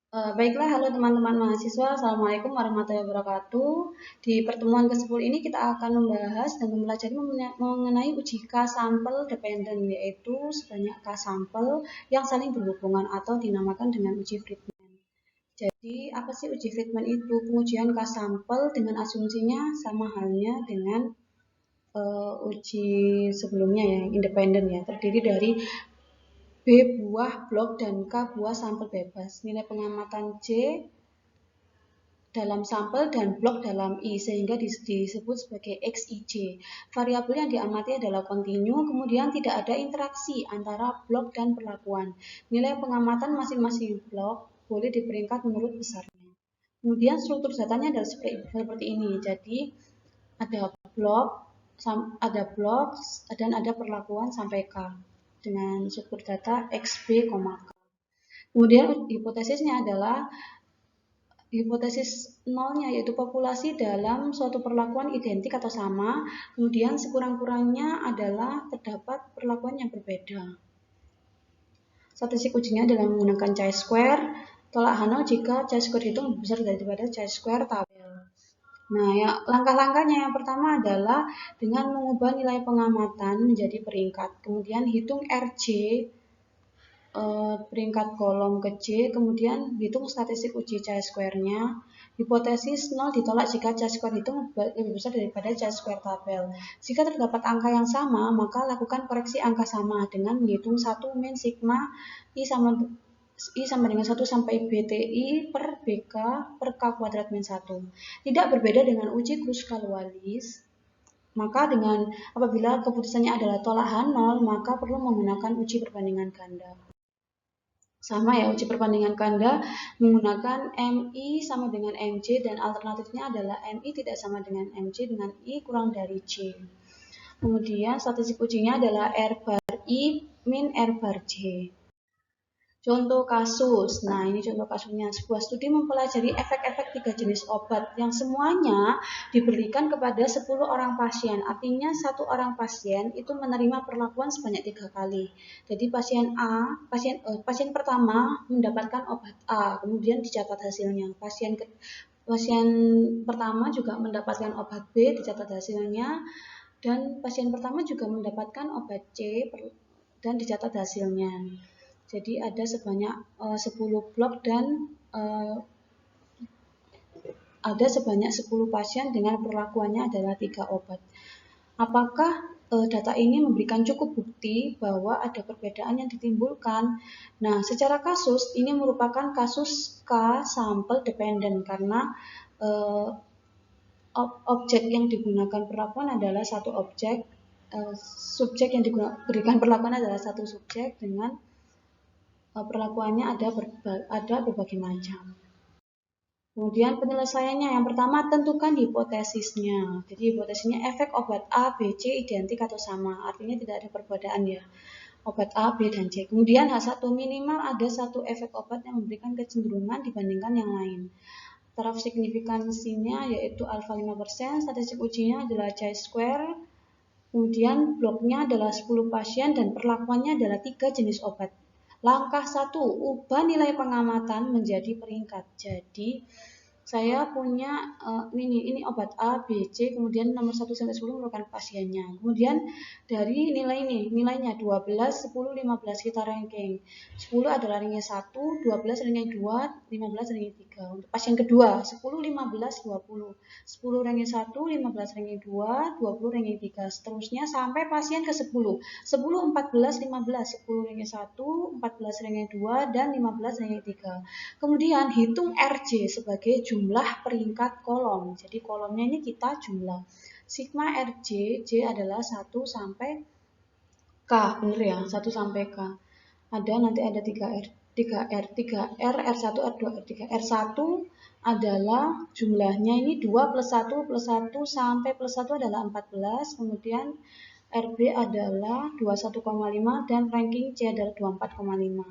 Baiklah, halo teman-teman mahasiswa. Assalamualaikum warahmatullahi wabarakatuh. Di pertemuan ke-10 ini kita akan membahas dan mempelajari mengenai uji K-sampel dependen, yaitu sebanyak K-sampel yang saling berhubungan atau dinamakan dengan uji Friedman. Jadi, apa sih uji Friedman itu? Pengujian K-sampel dengan asumsinya sama halnya dengan uji sebelumnya ya, independen ya, terdiri dari B buah blok dan K buah sampel bebas. Nilai pengamatan C dalam sampel dan blok dalam I sehingga disebut sebagai XIJ. Variabel yang diamati adalah kontinu, kemudian tidak ada interaksi antara blok dan perlakuan. Nilai pengamatan masing-masing blok boleh diperingkat menurut besarnya. Kemudian struktur datanya adalah seperti ini. Jadi ada blok, ada blok dan ada perlakuan sampai K dengan struktur data XB, K. Kemudian hipotesisnya adalah hipotesis nolnya, yaitu populasi dalam suatu perlakuan identik atau sama, kemudian sekurang-kurangnya adalah terdapat perlakuan yang berbeda. Statistik ujinya adalah menggunakan chi-square, tolak Hanau jika chi-square itu lebih besar daripada chi-square tabel. Nah, ya, langkah-langkahnya yang pertama adalah dengan mengubah nilai pengamatan menjadi peringkat, kemudian hitung RJ peringkat kolom ke J, kemudian hitung statistik uji chi-square-nya. Hipotesis 0 ditolak jika chi-square itu lebih besar daripada chi-square tabel. Jika terdapat angka yang sama, maka lakukan koreksi angka sama dengan menghitung 1 min sigma I sama dengan 1 sampai BTI per BK per K kuadrat min 1. Tidak berbeda dengan uji Kruskal-Wallis, maka apabila keputusannya adalah tolak H0, maka perlu menggunakan uji perbandingan ganda. Sama ya, uji perbandingan ganda menggunakan MI sama dengan MJ dan alternatifnya adalah MI tidak sama dengan MJ dengan I kurang dari J. Kemudian statistik ujinya adalah R bar I min R bar J. Contoh kasus. Nah, ini contoh kasusnya. Sebuah studi mempelajari efek-efek 3 jenis obat yang semuanya diberikan kepada 10 orang pasien. Artinya satu orang pasien itu menerima perlakuan sebanyak 3 kali. Jadi pasien pertama mendapatkan obat A, kemudian dicatat hasilnya. Pasien pertama juga mendapatkan obat B, dicatat hasilnya. Dan pasien pertama juga mendapatkan obat C dan dicatat hasilnya. Jadi ada sebanyak 10 blok dan ada sebanyak 10 pasien dengan perlakuannya adalah 3 obat. Apakah data ini memberikan cukup bukti bahwa ada perbedaan yang ditimbulkan? Nah, secara kasus ini merupakan kasus K sampel dependen karena objek yang digunakan perlakuan adalah satu objek, subjek yang diberikan perlakuan adalah satu subjek dengan perlakuannya ada berbagai macam. Kemudian penyelesaiannya, yang pertama tentukan hipotesisnya. Jadi hipotesisnya efek obat A, B, C identik atau sama. Artinya tidak ada perbedaan ya. Obat A, B, dan C. Kemudian H1 minimal ada satu efek obat yang memberikan kecenderungan dibandingkan yang lain. Taraf signifikansinya yaitu alfa 5%, statistik ujinya adalah chi-square. Kemudian bloknya adalah 10 pasien dan perlakuannya adalah 3 jenis obat. Langkah 1, ubah nilai pengamatan menjadi peringkat. Jadi saya punya ini obat A, B, C, kemudian nomor 1 sampai 10 merupakan pasiennya. Kemudian dari nilainya 12, 10, 15 kita ranking. 10 adalah ranking 1, 12 ranking 2, 15 ranking 3. Untuk pasien kedua, 10, 15, 20. 10 ranking 1, 15 ranking 2, 20 ranking 3. Seterusnya sampai pasien ke 10. 10, 14, 15, 10 ranking 1, 14 ranking 2, dan 15 ranking 3. Kemudian hitung RJ sebagai jumlah peringkat kolom. Jadi kolomnya ini kita jumlah. Sigma RJ, J adalah 1 sampai K, benar ya? 1 sampai K. Nanti ada 3R, 3R, 3R, R1, R2, R3. R1 adalah jumlahnya ini 2 plus 1 plus 1 sampai plus 1 adalah 14. Kemudian RB adalah 21,5 dan ranking C adalah 24,5.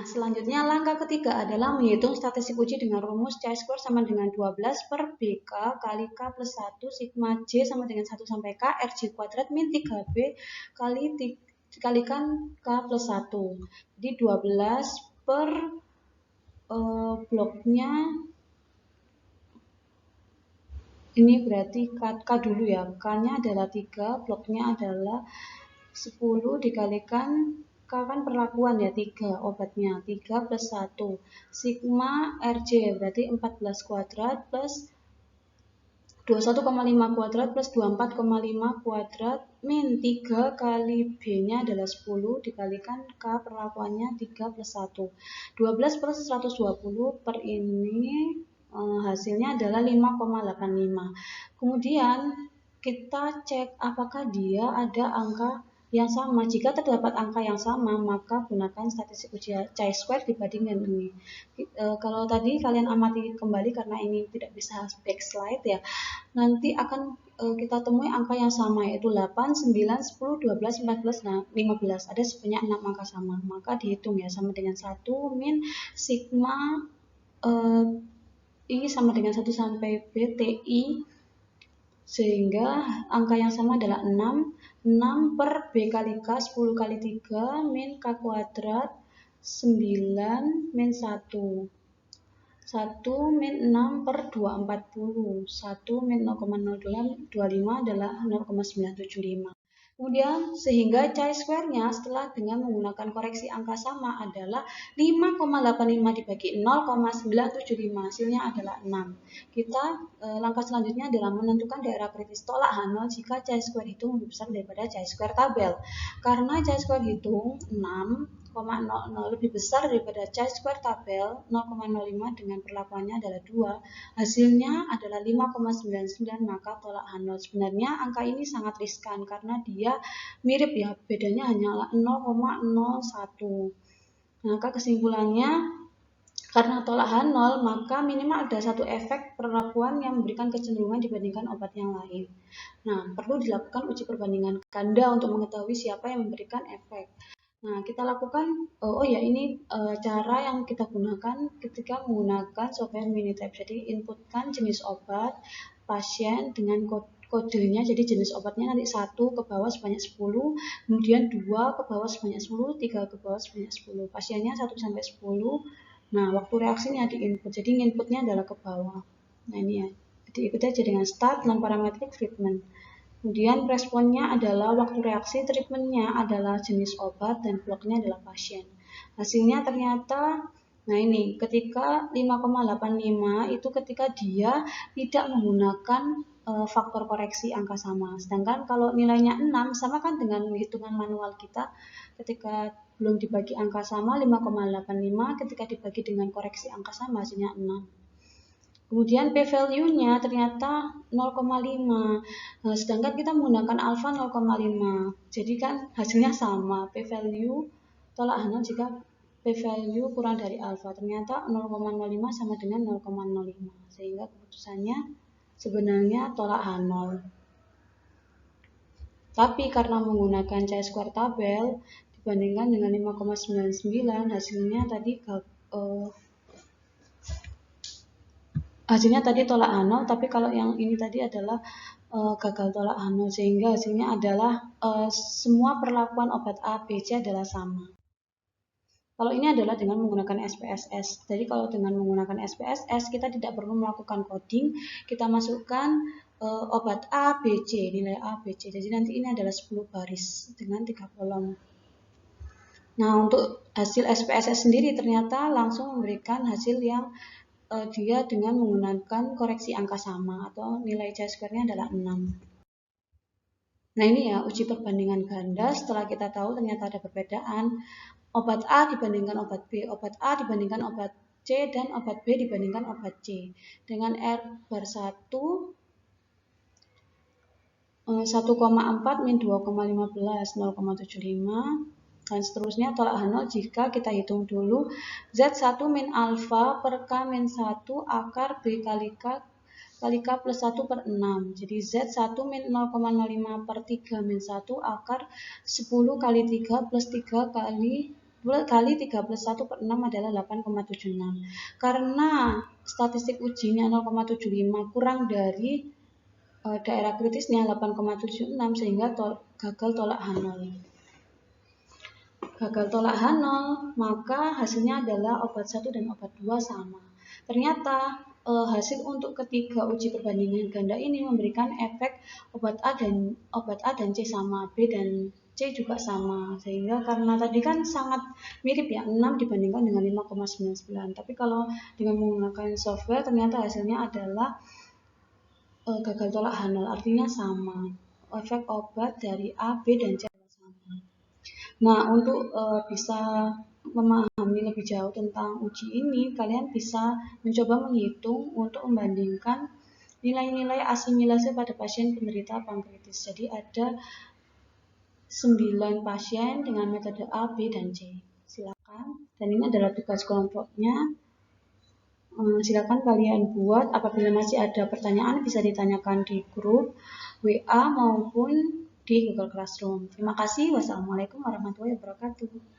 Selanjutnya langkah ketiga adalah menghitung statistik uji dengan rumus chi-square sama dengan 12 per BK kali K plus 1 sigma J sama dengan 1 sampai K RJ kuadrat min 3B dikalikan K plus 1. Jadi 12 per bloknya ini berarti K dulu ya, K-nya adalah 3, bloknya adalah 10 dikalikan K kan perlakuan ya, 3 obatnya, 3 plus 1 sigma RJ berarti 14 kuadrat plus 21,5 kuadrat plus 24,5 kuadrat min 3 kali B-nya adalah 10 dikalikan K perlakuannya 3 plus 1. 12 plus 120 per ini hasilnya adalah 5,85. Kemudian kita cek apakah dia ada angka yang sama. Jika terdapat angka yang sama, maka gunakan statistik uji chi-square dibandingkan ini. Kalau tadi kalian amati kembali karena ini tidak bisa backslide ya, nanti akan kita temui angka yang sama yaitu 8, 9, 10, 12, 14, 15. Ada sebanyak 6 angka sama. Maka dihitung ya, sama dengan 1 min sigma I sama dengan 1 sampai B TI, sehingga angka yang sama adalah 6. 6 per B kali K 10 kali 3 min K kuadrat 9 min 1. 1 min 6 per 2, 40. 1 min 0,025 adalah 0,975. Kemudian sehingga chi-square-nya setelah dengan menggunakan koreksi angka sama adalah 5,85 dibagi 0,975, hasilnya adalah 6. Kita langkah selanjutnya adalah menentukan daerah kritis tolak H0 jika chi-square hitung lebih besar daripada chi-square tabel. Karena chi-square hitung 6,00 lebih besar daripada chi-square tabel 0,05 dengan perlakuannya adalah 2, hasilnya adalah 5,99, maka tolak H0. Sebenarnya angka ini sangat riskan karena dia mirip ya, bedanya hanyalah 0,01. Maka kesimpulannya, karena tolak H0 maka minimal ada satu efek perlakuan yang memberikan kecenderungan dibandingkan obat yang lain. Nah, perlu dilakukan uji perbandingan ganda untuk mengetahui siapa yang memberikan efek. Nah, kita lakukan, ini cara yang kita gunakan ketika menggunakan software Minitab. Jadi, inputkan jenis obat, pasien dengan kodenya, jadi jenis obatnya nanti 1 ke bawah sebanyak 10, kemudian 2 ke bawah sebanyak 10, 3 ke bawah sebanyak 10. Pasiennya 1 sampai 10. Nah, waktu reaksinya di input. Jadi, inputnya adalah ke bawah. Nah, ini ya. Jadi, ikuti aja dengan start, non-parametric treatment. Kemudian responnya adalah waktu reaksi, treatmentnya adalah jenis obat, dan bloknya adalah pasien. Hasilnya ternyata, nah ini, ketika 5,85 itu ketika dia tidak menggunakan faktor koreksi angka sama. Sedangkan kalau nilainya 6, sama kan dengan hitungan manual kita, ketika belum dibagi angka sama 5,85, ketika dibagi dengan koreksi angka sama hasilnya 6. Kemudian p-value-nya ternyata 0,5. Nah, sedangkan kita menggunakan alfa 0,5. Jadi kan hasilnya sama. P-value tolak H0 jika p-value kurang dari alfa. Ternyata 0,05 sama dengan 0,05. Sehingga keputusannya sebenarnya tolak H0. Tapi karena menggunakan chi-square tabel dibandingkan dengan 5,99, hasilnya tadi tolak H0, tapi kalau yang ini tadi adalah gagal tolak H0, sehingga hasilnya adalah semua perlakuan obat A, B, C adalah sama. Kalau ini adalah dengan menggunakan SPSS. Jadi kalau dengan menggunakan SPSS kita tidak perlu melakukan coding, kita masukkan obat A, B, C, nilai A, B, C. Jadi nanti ini adalah 10 baris dengan 3 kolom. Nah, untuk hasil SPSS sendiri ternyata langsung memberikan hasil yang dia dengan menggunakan koreksi angka sama atau nilai chi-square-nya adalah 6. Nah, ini ya uji perbandingan ganda. Setelah kita tahu ternyata ada perbedaan obat A dibandingkan obat B, obat A dibandingkan obat C, dan obat B dibandingkan obat C. Dengan R bar 1 1,4 min 2,15 0,75, dan seterusnya tolak H0 jika kita hitung dulu Z1 min alfa per K min 1 akar B kali K plus 1 per 6. Jadi Z1 min 0,05 per 3 min 1 akar 10 kali 3 plus 3 kali 3 plus 1 per 6 adalah 8,76. Karena statistik ujinya 0,75 kurang dari daerah kritisnya 8,76, sehingga gagal tolak H0. Gagal tolak H0, maka hasilnya adalah obat 1 dan obat 2 sama. Ternyata hasil untuk ketiga uji perbandingan ganda ini memberikan efek obat A dan C sama, B dan C juga sama. Sehingga karena tadi kan sangat mirip ya, 6 dibandingkan dengan 5,99. Tapi kalau dengan menggunakan software ternyata hasilnya adalah gagal tolak Hanel, artinya sama. Efek obat dari A, B, dan C sama. Nah, untuk bisa memahami lebih jauh tentang uji ini, kalian bisa mencoba menghitung untuk membandingkan nilai-nilai asimilase pada pasien penderita pankreatis. Jadi ada 9 pasien dengan metode A, B, dan C. Silakan. Dan ini adalah tugas kelompoknya. Silakan kalian buat. Apabila masih ada pertanyaan bisa ditanyakan di grup WA maupun di Google Classroom. Terima kasih. Wassalamualaikum warahmatullahi wabarakatuh.